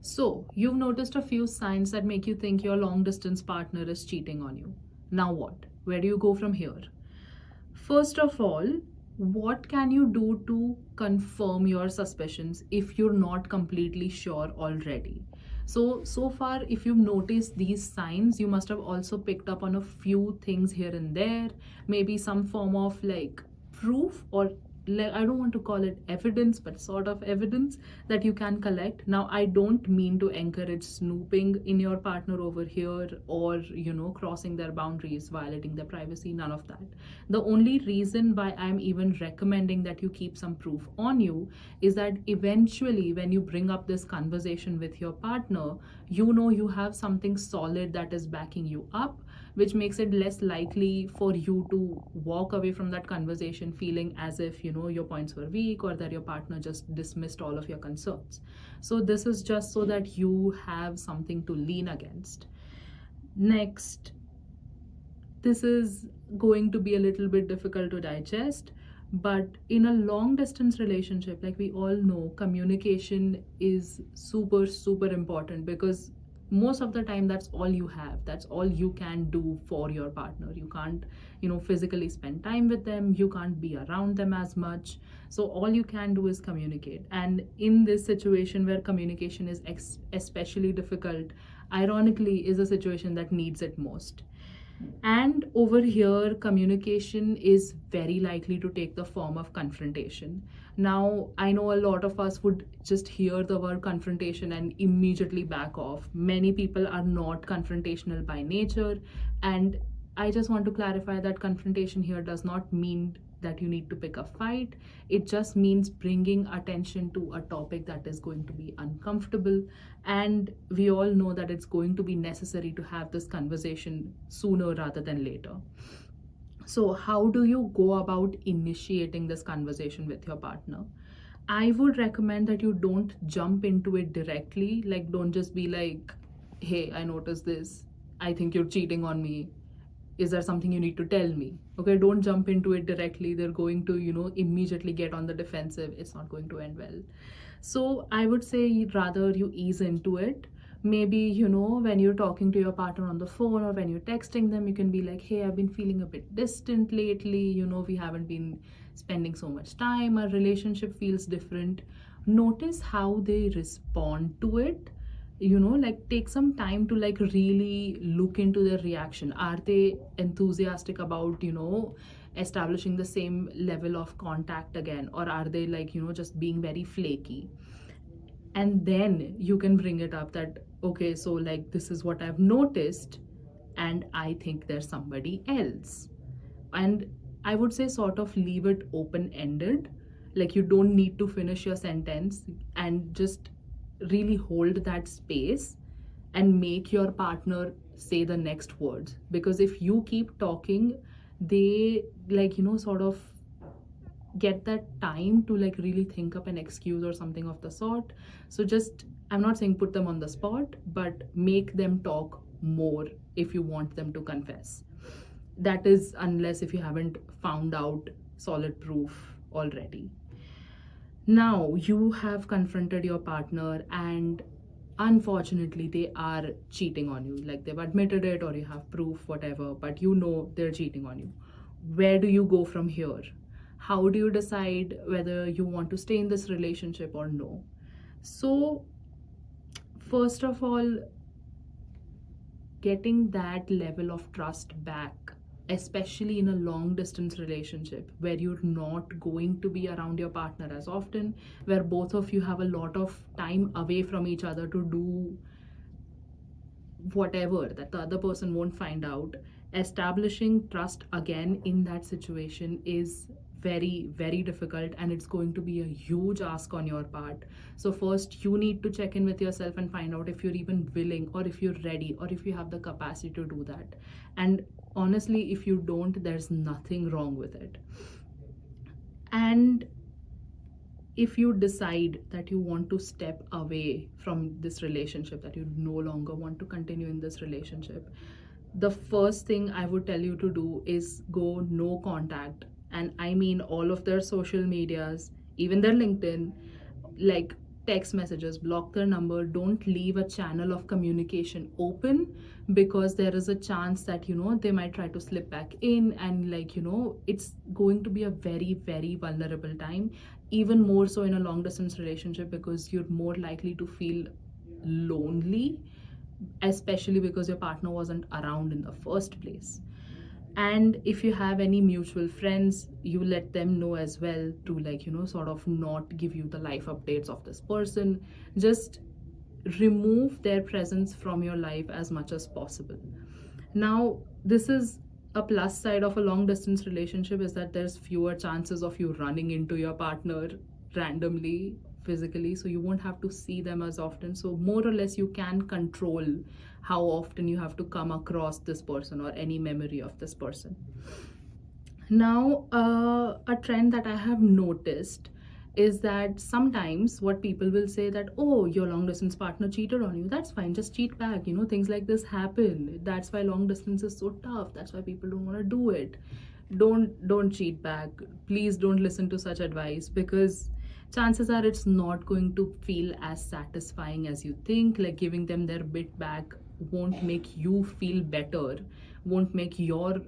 So, you've noticed a few signs that make you think your long distance partner is cheating on you. Now, what? Where do you go from here? First of all, what can you do to confirm your suspicions if you're not completely sure already? So far, if you've noticed these signs, you must have also picked up on a few things here and there, maybe some form of like proof or like, I don't want to call it evidence, but sort of evidence that you can collect. Now, I don't mean to encourage snooping in your partner over here or, crossing their boundaries, violating their privacy, none of that. The only reason why I'm even recommending that you keep some proof on you is that eventually, when you bring up this conversation with your partner, you have something solid that is backing you up, which makes it less likely for you to walk away from that conversation feeling as if your points were weak or that your partner just dismissed all of your concerns. So this is just so that you have something to lean against. Next, this is going to be a little bit difficult to digest, but in a long distance relationship, like we all know, communication is super super important, because most of the time that's all you have, that's all you can do for your partner. You can't physically spend time with them, you can't be around them as much, so all you can do is communicate. And in this situation where communication is especially difficult, ironically is a situation that needs it most. And over here, communication is very likely to take the form of confrontation. Now, I know a lot of us would just hear the word confrontation and immediately back off. Many people are not confrontational by nature. And I just want to clarify that confrontation here does not mean that you need to pick a fight. It just means bringing attention to a topic that is going to be uncomfortable. And we all know that it's going to be necessary to have this conversation sooner rather than later. So, how do you go about initiating this conversation with your partner? I would recommend that you don't jump into it directly. Like, don't just be like, hey, I noticed this. I think you're cheating on me. Is there something you need to tell me? Okay, don't jump into it directly. They're going to immediately get on the defensive. It's not going to end well. So I would say rather you ease into it. Maybe when you're talking to your partner on the phone or when you're texting them, you can be like, hey, I've been feeling a bit distant lately, we haven't been spending so much time, our relationship feels different. Notice how they respond to it. Like, take some time to like really look into their reaction. Are they enthusiastic about establishing the same level of contact again, or are they like just being very flaky? And then you can bring it up that, okay, so like this is what I've noticed, and I think there's somebody else. And I would say sort of leave it open ended. Like, you don't need to finish your sentence, and just really hold that space and make your partner say the next words. Because if you keep talking, they like sort of get that time to like really think up an excuse or something of the sort. So just, I'm not saying put them on the spot, but make them talk more if you want them to confess. That is, unless if you haven't found out solid proof already. Now you have confronted your partner, and unfortunately they are cheating on you. Like, they've admitted it or you have proof, whatever, but they're cheating on you. Where do you go from here? How do you decide whether you want to stay in this relationship or no? So first of all, getting that level of trust back, especially in a long distance relationship where you're not going to be around your partner as often, where both of you have a lot of time away from each other to do whatever that the other person won't find out. Establishing trust again in that situation is very very difficult, and it's going to be a huge ask on your part. So first, you need to check in with yourself and find out if you're even willing, or if you're ready, or if you have the capacity to do that. And honestly, if you don't, there's nothing wrong with it. And if you decide that you want to step away from this relationship, that you no longer want to continue in this relationship, the first thing I would tell you to do is go no contact. And I mean all of their social medias, even their LinkedIn. Like, text messages, block their number, don't leave a channel of communication open, because there is a chance that they might try to slip back in, and it's going to be a very, very vulnerable time, even more so in a long distance relationship, because you're more likely to feel lonely, especially because your partner wasn't around in the first place. And if you have any mutual friends, you let them know as well, to sort of not give you the life updates of this person. Just remove their presence from your life as much as possible. Now, this is a plus side of a long distance relationship, is that there's fewer chances of you running into your partner randomly physically, so you won't have to see them as often. So more or less you can control how often you have to come across this person or any memory of this person. Now, a trend that I have noticed is that sometimes what people will say that, oh, your long distance partner cheated on you. That's fine, just cheat back. Things like this happen. That's why long distance is so tough. That's why people don't want to do it. Don't cheat back. Please don't listen to such advice, because chances are it's not going to feel as satisfying as you think. Like, giving them their bit back won't make you feel better, won't make your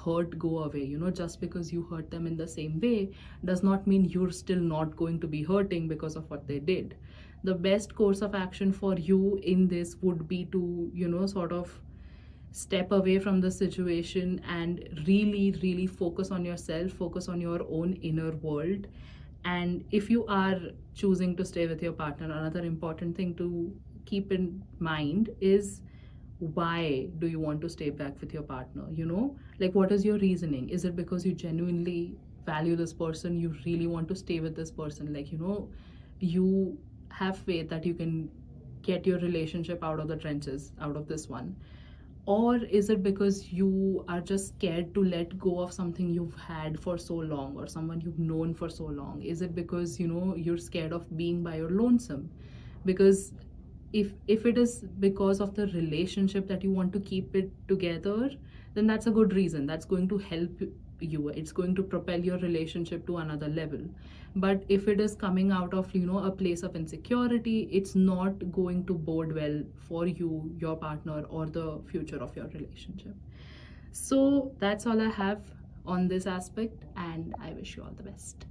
hurt go away. Just because you hurt them in the same way does not mean you're still not going to be hurting because of what they did. The best course of action for you in this would be to sort of step away from the situation and really, really focus on yourself, focus on your own inner world. And if you are choosing to stay with your partner, another important thing to keep in mind is, why do you want to stay back with your partner? Like, what is your reasoning? Is it because you genuinely value this person, you really want to stay with this person, you have faith that you can get your relationship out of the trenches, out of this one? Or is it because you are just scared to let go of something you've had for so long, or someone you've known for so long? Is it because you're scared of being by your lonesome? Because if it is because of the relationship that you want to keep it together, then that's a good reason. That's going to help you. It's going to propel your relationship to another level. But if it is coming out of a place of insecurity, it's not going to bode well for you, your partner, or the future of your relationship. So that's all I have on this aspect, and I wish you all the best.